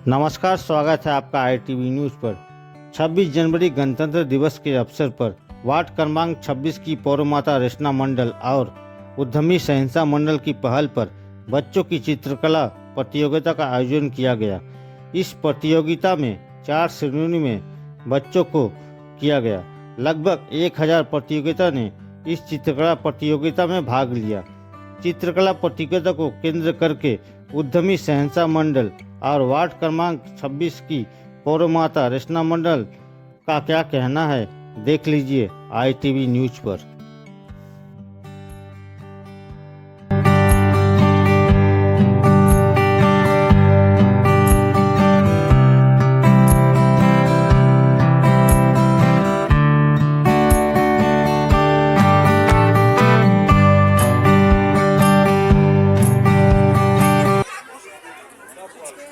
नमस्कार, स्वागत है आपका ITV न्यूज़ पर। 26 जनवरी गणतंत्र दिवस के अवसर पर वार्ड क्रमांक 26 की पौरमाता रचना मंडल और उद्यमी सहनसा मंडल की पहल पर बच्चों की चित्रकला प्रतियोगिता का आयोजन किया गया। इस प्रतियोगिता में 4 श्रेणियों में बच्चों को किया गया। लगभग 1000 प्रतियोगिता ने इस चित्रकला प्रतियोगिता में भाग लिया। चित्रकला प्रतियोगिता को केंद्र करके उद्यमी सहनसा मंडल और वार्ड क्रमांक 26 की पौरमाता रचना मंडल का क्या कहना है, देख लीजिए ITV न्यूज पर।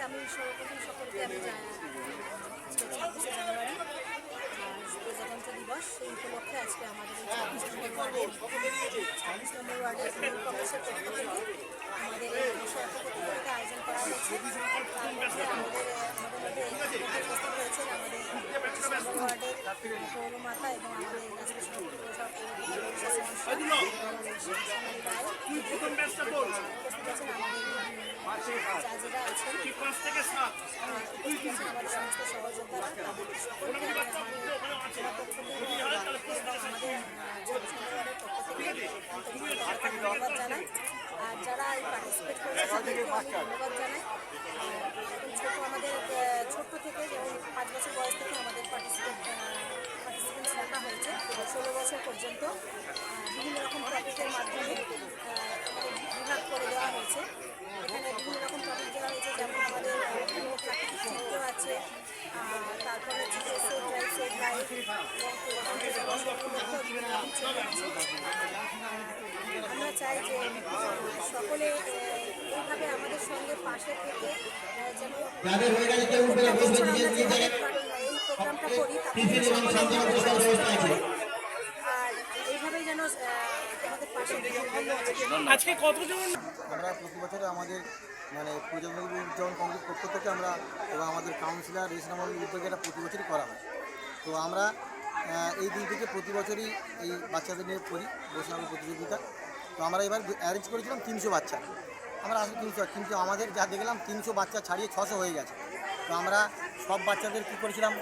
আমি সর্বপ্রথম সকলকে আমি আজকে 26শে জানুয়ারি প্রজাতন্ত্র দিবস, সেই উপলক্ষে আজকে আমাদের এই 26 নম্বর ওয়ার্ডের কংগ্রেসের পক্ষ থেকে আমাদের এই বিষয় প্রতিযোগিতা আয়োজন করা হয়েছে। তার মধ্যে আমাদের মধ্যে উপস্থিত হয়েছেন আমাদের 25 নম্বর ওয়ার্ডের পৌরমাতা এবং আমাদের জাজিরা আছেন, আমাদের সমস্ত সহযোদ্ধারা, তাদের সকলকে ধন্যবাদ জানাই। আর যারা এই পার্টিসিপেট করেছে তাদেরকে ধন্যবাদ জানাই। আমাদের ছোট্ট থেকে যেমন 5 বছর বয়স থেকে আমাদের পার্টিসিপেন্টস রাখা হয়েছে 16 বছর পর্যন্ত। বিভিন্ন রকম টপিকের মাধ্যমে বিভাগ করে দেওয়া হয়েছে। এখানে বিভিন্ন রকম টপিক দেওয়া হয়েছে, যেমন আমাদের প্রাকৃতিক চিত্র আছে, তারপরে হচ্ছে যে সেভ লাইফ আমরা চাই যে সকলে এইভাবে আমাদের সঙ্গে পাশে থেকে যেন এই প্রোগ্রামটা করি, আর এইভাবেই যেন আমাদের পাশে আজকে কতজন আমরা প্রতি বছরে আমাদের প্রজাতন্ত্র উদযাপন কমিটির পক্ষ থেকে আমরা এবং আমাদের কাউন্সিলর রেশনা মন্ডলের উদ্যোগে এটা প্রতি বছরই করা হয়। তো আমরা এই দিনটিকে প্রতি বছরই এই বাচ্চাদের নিয়ে করি বৈশাখী প্রতিযোগিতা। তো আমরা এবার অ্যারেঞ্জ করেছিলাম 300 বাচ্চা। আমরা আসলে 300, কিন্তু আমাদের যা দেখলাম 300 বাচ্চা ছাড়িয়ে 600 হয়ে গেছে। তো আমরা সব বাচ্চাদের কী করেছিলাম,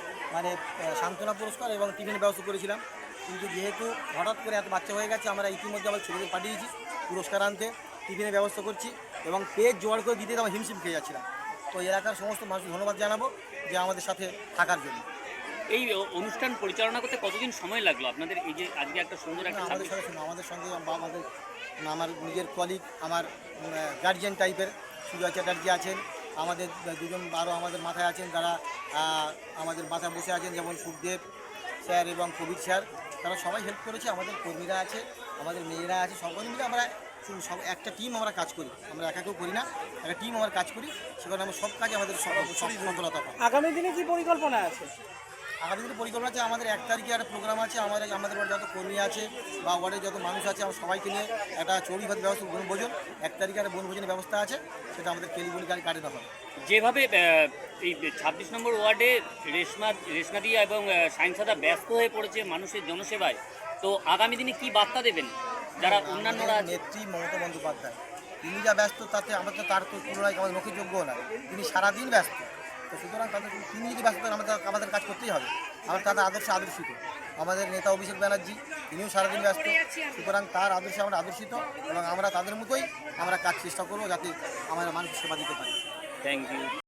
সান্ত্বনা পুরস্কার এবং টিফিন ব্যবস্থা করেছিলাম। কিন্তু যেহেতু হঠাৎ করে এত বাচ্চা হয়ে গেছে, আমরা ইতিমধ্যে আমার ছেলেদের পাঠিয়েছি পুরস্কার আনতে, টিফিনের ব্যবস্থা করছি এবং পেজ জোগাড় করে দিতে আমরা হিমশিম খেয়ে যাচ্ছিলাম। তো এলাকার সমস্ত মানুষকে ধন্যবাদ জানাবো যে আমাদের সাথে থাকার জন্য। এই অনুষ্ঠান পরিচালনা করতে কতদিন সময় লাগলো আপনাদের? এই যে আজকে একটা সুন্দর একটা আমাদের সঙ্গে আমার নিজের কলিগ, আমার গার্জিয়ান টাইপের সুজয় চ্যাটার্জি আছেন, আমাদের দুজন আরও আমাদের মাথায় আছেন, তারা আমাদের মাথায় বসে আছেন, যেমন সুখদেব স্যার এবং কবির স্যার, তারা সবাই হেল্প করেছে। আমাদের কর্মীরা আছে, আমাদের মেয়েরা আছে, সকলে মিলে আমরা সব একটা টিম আমরা কাজ করি। আমরা একা কেউ করি না, একটা টিম আমরা কাজ করি, সেখানে আমরা সব কাজে আমাদের সফলতা পাই। আগামী দিনে কি পরিকল্পনা আছে? আগামী দিনে পরিকল্পনা আছে, আমাদের 1 তারিখে একটা প্রোগ্রাম আছে। আমাদের ওয়ার্ডে যত কর্মী আছে বা ওয়ার্ডে যত মানুষ আছে, আমরা সবাইকে নিয়ে একটা চড়ুইভাত ব্যবস্থা, বনভোজন 1 তারিখে একটা বনভোজনের ব্যবস্থা আছে, সেটা আমাদের কেলিবলি গাড়ি দেওয়া হবে। যেভাবে এই 26 নম্বর ওয়ার্ডে রেশনাদি এবং সাইন্সাদা ব্যস্ত হয়ে পড়েছে মানুষের জনসেবায়, তো আগামী দিনে কি বার্তা দেবেন যারা অন্যান্যরা? নেত্রী মমতা বন্দ্যোপাধ্যায়, তিনি যা ব্যস্ত তাতে আমরা তো তার তুলনায় আমাদের মুখের যোগ্য না। তিনি সারাদিন ব্যস্ত, তো সুতরাং তিনি যদি ব্যস্ত থাকেন আমাদের কাজ করতেই হবে। আমরা তাদের আদর্শে আদর্শিত। আমাদের নেতা অভিষেক ব্যানার্জি, তিনিও সারাদিন ব্যস্ত, সুতরাং তার আদর্শে আমরা আদর্শিত এবং আমরা তাদের মতোই আমরা কাজ চেষ্টা করবো যাতে আমরা মানুষের সেবা দিতে পারি। Thank you.